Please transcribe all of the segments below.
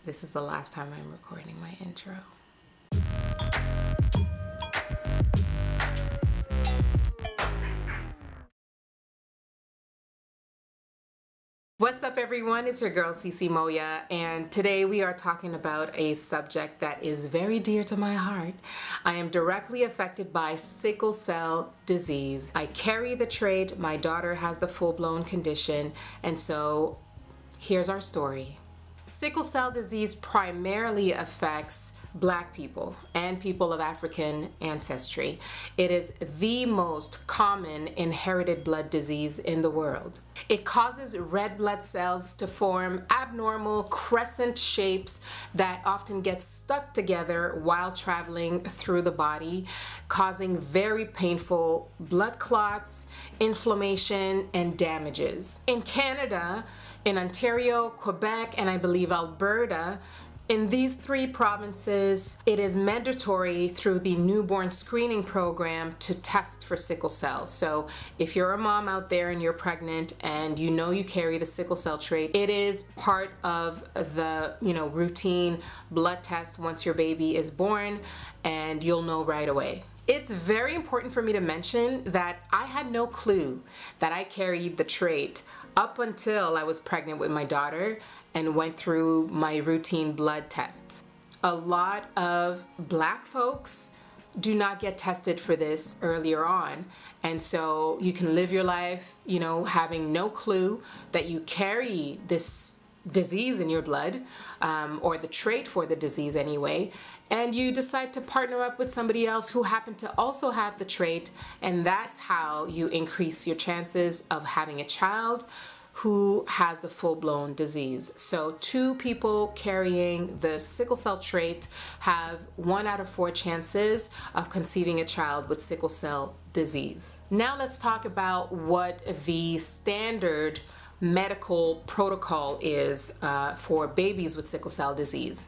This is the last time I'm recording my intro. What's up everyone, it's your girl CiCi Moya, and today we are talking about a subject that is very dear to my heart. I am directly affected by sickle cell disease. I carry the trait, my daughter has the full-blown condition, and so here's our story. Sickle cell disease primarily affects Black people and people of African ancestry. It is the most common inherited blood disease in the world. It causes red blood cells to form abnormal crescent shapes that often get stuck together while traveling through the body, causing very painful blood clots, inflammation, and damages. In Canada, in Ontario, Quebec, and I believe Alberta, in these three provinces, it is mandatory through the newborn screening program to test for sickle cell. So if you're a mom out there and you're pregnant and you know you carry the sickle cell trait, it is part of the routine blood test once your baby is born, and you'll know right away. It's very important for me to mention that I had no clue that I carried the trait up until I was pregnant with my daughter and went through my routine blood tests. A lot of Black folks do not get tested for this earlier on, and so you can live your life, having no clue that you carry this disease in your blood, or the trait for the disease anyway, and you decide to partner up with somebody else who happen to also have the trait, and that's how you increase your chances of having a child who has the full-blown disease. So 2 people carrying the sickle cell trait have 1 out of 4 chances of conceiving a child with sickle cell disease. Now let's talk about what the standard medical protocol is for babies with sickle cell disease.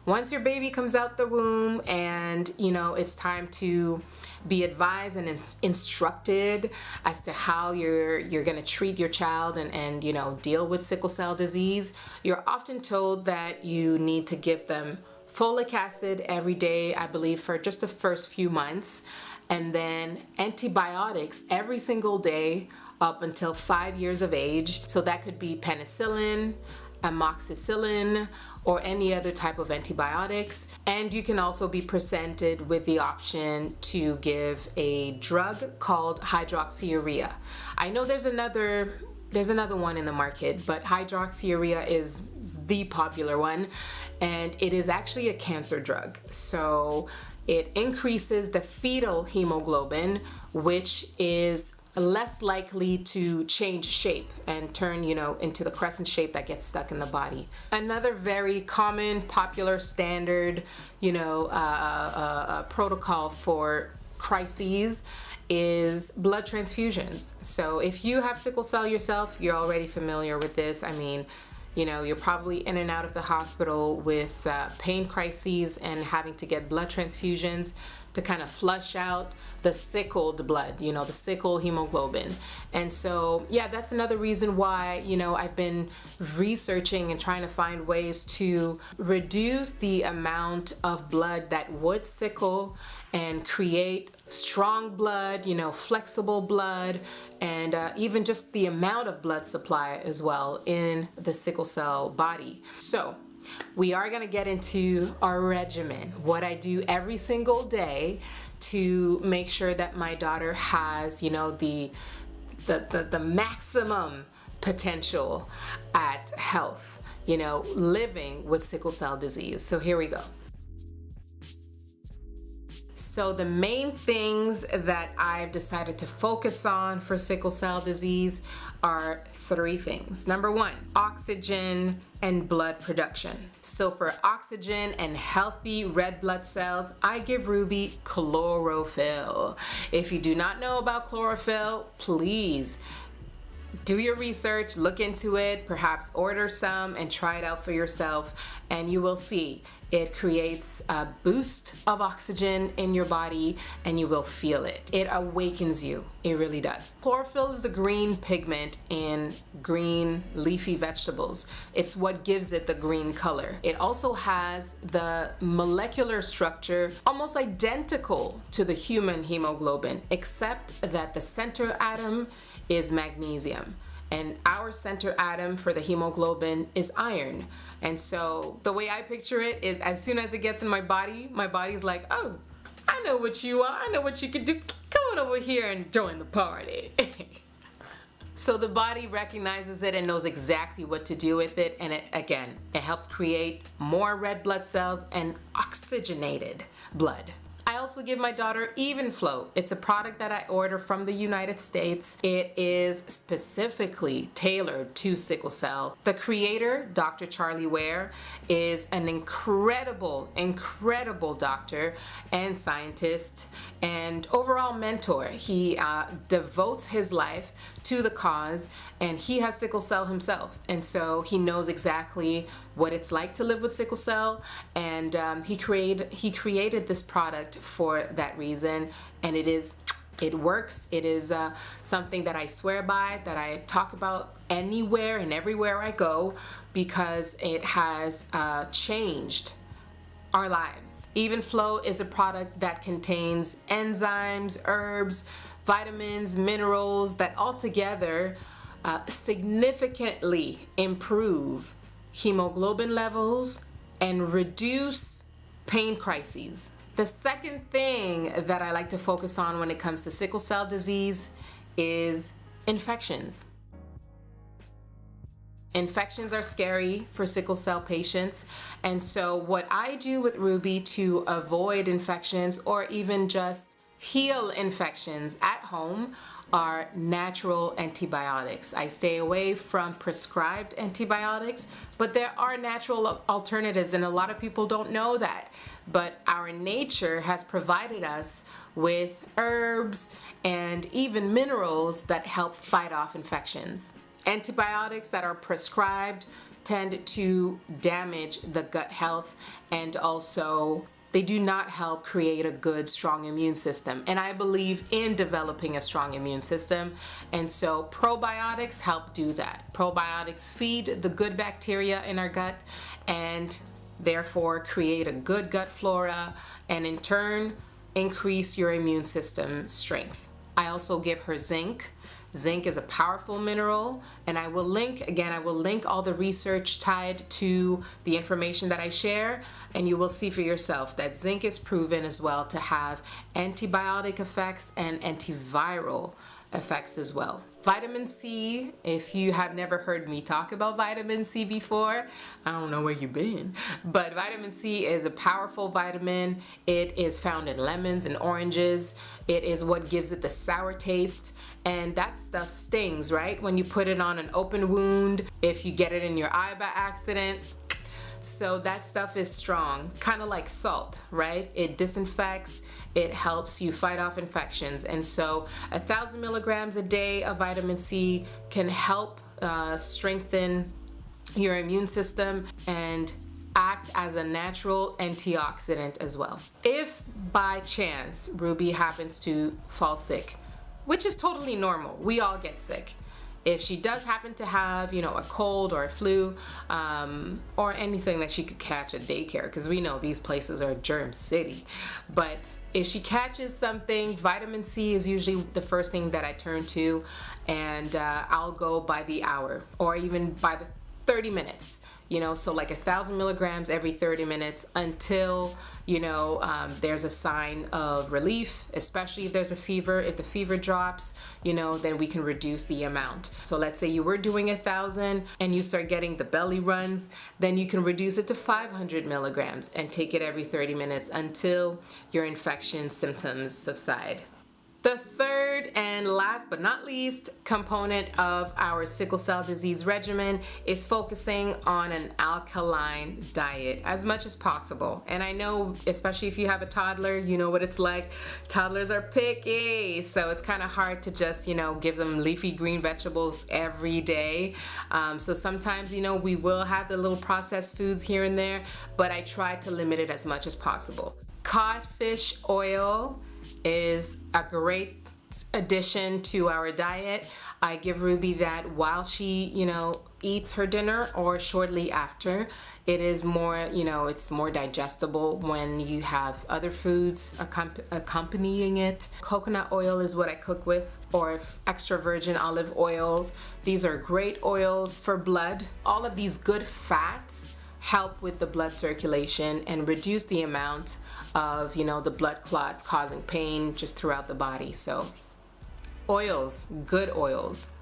Once your baby comes out the womb and it's time to be advised and instructed as to how you're going to treat your child and deal with sickle cell disease, you're often told that you need to give them folic acid every day, I believe for just the first few months, and then antibiotics every single day up until 5 years of age. So that could be penicillin, amoxicillin, or any other type of antibiotics. And you can also be presented with the option to give a drug called hydroxyurea. I know there's another one in the market, but hydroxyurea is the popular one, and it is actually a cancer drug. So it increases the fetal hemoglobin, which is less likely to change shape and turn, into the crescent shape that gets stuck in the body. Another very common, popular, standard, protocol for crises is blood transfusions. So if you have sickle cell yourself, you're already familiar with this. I mean, you're probably in and out of the hospital with pain crises and having to get blood transfusions to kind of flush out the sickled blood, the sickle hemoglobin. And so, yeah, that's another reason why, I've been researching and trying to find ways to reduce the amount of blood that would sickle and create strong blood, flexible blood, and even just the amount of blood supply as well in the sickle cell body. So we are going to get into our regimen, what I do every single day to make sure that my daughter has, the maximum potential at health, living with sickle cell disease. So here we go. So the main things that I've decided to focus on for sickle cell disease are 3 things. Number 1, oxygen and blood production. So for oxygen and healthy red blood cells, I give Ruby chlorophyll. If you do not know about chlorophyll, please do your research, look into it, perhaps order some and try it out for yourself, and you will see it creates a boost of oxygen in your body and you will feel it. It awakens you. It really does. Chlorophyll is the green pigment in green leafy vegetables. It's what gives it the green color. It also has the molecular structure almost identical to the human hemoglobin, except that the center atom is magnesium. And our center atom for the hemoglobin is iron. And so the way I picture it is, as soon as it gets in my body's like, oh, I know what you are, I know what you can do. Come on over here and join the party. So the body recognizes it and knows exactly what to do with it. And it helps create more red blood cells and oxygenated blood. I also give my daughter Even Flow. It's a product that I order from the United States. It is specifically tailored to sickle cell. The creator, Dr. Charlie Ware, is an incredible doctor and scientist and overall mentor. He devotes his life to the cause, and he has sickle cell himself, and so he knows exactly what it's like to live with sickle cell, and he created this product for that reason, and it works. It is something that I swear by, that I talk about anywhere and everywhere I go, because it has changed our lives. Even Flow is a product that contains enzymes, herbs, vitamins, minerals that altogether significantly improve hemoglobin levels and reduce pain crises. The second thing that I like to focus on when it comes to sickle cell disease is infections. Infections are scary for sickle cell patients, and so what I do with Ruby to avoid infections or even just heal infections at home are natural antibiotics. I stay away from prescribed antibiotics, but there are natural alternatives, and a lot of people don't know that. But our nature has provided us with herbs and even minerals that help fight off infections. Antibiotics that are prescribed tend to damage the gut health, and also they do not help create a good, strong immune system. And I believe in developing a strong immune system. And so probiotics help do that. Probiotics feed the good bacteria in our gut and therefore create a good gut flora, and in turn increase your immune system strength. I also give her zinc. Zinc is a powerful mineral, and I will link all the research tied to the information that I share, and you will see for yourself that zinc is proven as well to have antibiotic effects and antiviral effects as well. Vitamin C, if you have never heard me talk about vitamin C before, I don't know where you've been, but vitamin C is a powerful vitamin. It is found in lemons and oranges. It is what gives it the sour taste, and that stuff stings, right? When you put it on an open wound, if you get it in your eye by accident. So that stuff is strong, kind of like salt, right? It disinfects, it helps you fight off infections. And so 1,000 milligrams a day of vitamin C can help strengthen your immune system and act as a natural antioxidant as well. If by chance Ruby happens to fall sick, which is totally normal, we all get sick. If she does happen to have, you know, a cold or a flu, or anything that she could catch at daycare, because we know these places are germ city. But if she catches something, vitamin C is usually the first thing that I turn to, and I'll go by the hour or even by the 30 minutes. You know, so like 1,000 milligrams every 30 minutes until, you know, there's a sign of relief, especially if there's a fever. If the fever drops, you know, then we can reduce the amount. So let's say you were doing 1,000 and you start getting the belly runs, then you can reduce it to 500 milligrams and take it every 30 minutes until your infection symptoms subside. The third third and last but not least component of our sickle cell disease regimen is focusing on an alkaline diet as much as possible. And I know, especially if you have a toddler, you know what it's like. Toddlers are picky, so it's kind of hard to just, give them leafy green vegetables every day. So sometimes, we will have the little processed foods here and there, but I try to limit it as much as possible. Codfish oil is a great addition to our diet. I give Ruby that while she, eats her dinner or shortly after. It is more, it's more digestible when you have other foods accompanying it. Coconut oil is what I cook with, or extra virgin olive oil. These are great oils for blood. All of these good fats help with the blood circulation and reduce the amount of, the blood clots causing pain just throughout the body. So oils, good oils.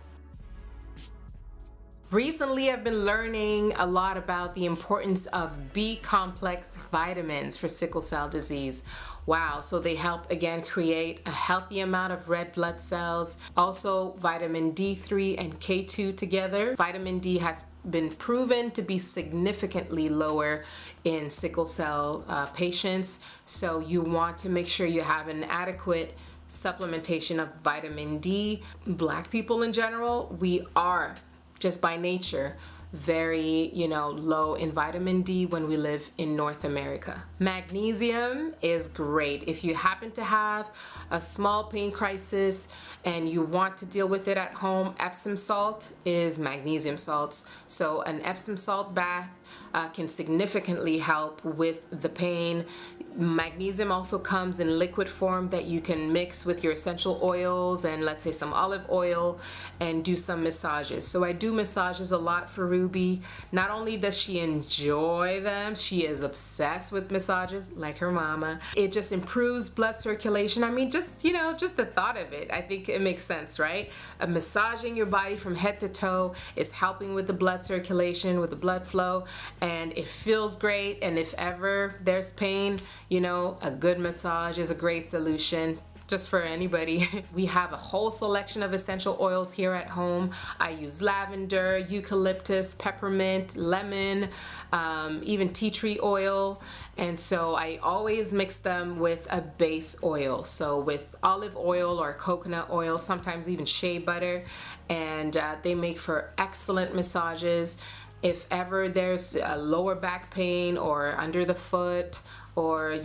Recently, I've been learning a lot about the importance of B complex vitamins for sickle cell disease. Wow, so they help again create a healthy amount of red blood cells. Also, vitamin D3 and K2 together. Vitamin D has been proven to be significantly lower in sickle cell patients. So you want to make sure you have an adequate supplementation of vitamin D. Black people in general, we are just by nature very, low in vitamin D when we live in North America. Magnesium is great. If you happen to have a small pain crisis and you want to deal with it at home, Epsom salt is magnesium salts. So an Epsom salt bath can significantly help with the pain. Magnesium also comes in liquid form that you can mix with your essential oils and let's say some olive oil and do some massages. So I do massages a lot for Ruby. Not only does she enjoy them, she is obsessed with massages like her mama. It just improves blood circulation. I mean, just the thought of it, I think it makes sense, right? Massaging your body from head to toe is helping with the blood circulation, with the blood flow, and it feels great. And if ever there's pain, a good massage is a great solution just for anybody. We have a whole selection of essential oils here at home. I use lavender, eucalyptus, peppermint, lemon, even tea tree oil. And so I always mix them with a base oil. So with olive oil or coconut oil, sometimes even shea butter. And they make for excellent massages. If ever there's a lower back pain or under the foot, or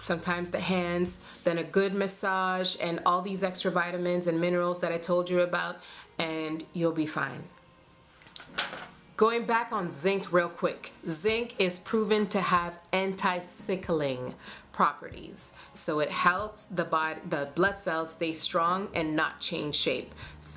sometimes the hands, then a good massage and all these extra vitamins and minerals that I told you about, and you'll be fine. Going back on zinc real quick. Zinc is proven to have anti-sickling properties. So it helps the blood cells stay strong and not change shape.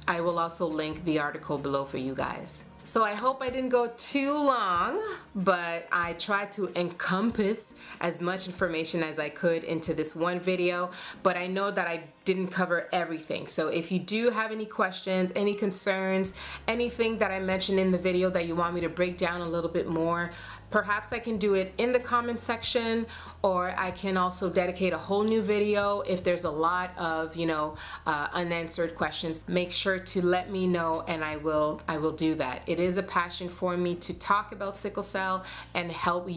I will also link the article below for you guys. So I hope I didn't go too long, but I tried to encompass as much information as I could into this one video, but I know that I didn't cover everything. So if you do have any questions, any concerns, anything that I mentioned in the video that you want me to break down a little bit more, perhaps I can do it in the comment section, or I can also dedicate a whole new video if there's a lot of, unanswered questions. Make sure to let me know and I will do that. It is a passion for me to talk about sickle cell and help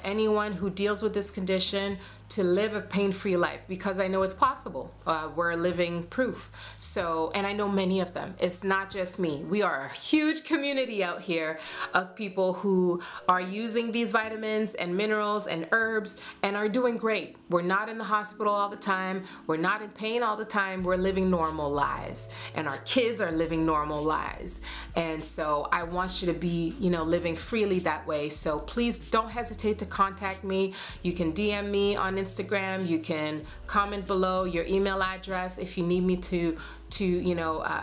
anyone who deals with this condition to live a pain-free life, because I know it's possible. We're living proof. So, and I know many of them. It's not just me. We are a huge community out here of people who are using these vitamins and minerals and herbs and are doing great. We're not in the hospital all the time. We're not in pain all the time. We're living normal lives, and our kids are living normal lives. And so I want you to be, living freely that way. So please don't hesitate to contact me. You can DM me on Instagram. You can comment below your email address if you need me to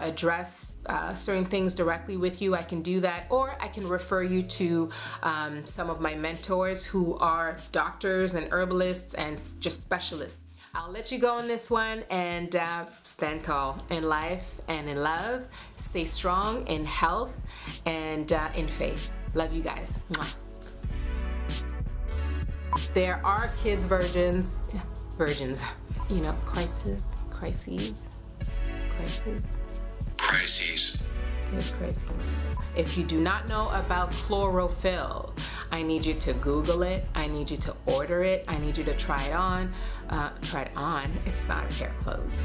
address certain things directly with you. I can do that, or I can refer you to some of my mentors who are doctors and herbalists and just specialists. I'll let you go on this one, and stand tall in life and in love. Stay strong in health and in faith. Love you guys. Mwah. There are kids versions, crises, Crises. Crises. It's crises. If you do not know about chlorophyll, I need you to Google it. I need you to order it. I need you to try it on. Try it on. It's not a pair of clothes.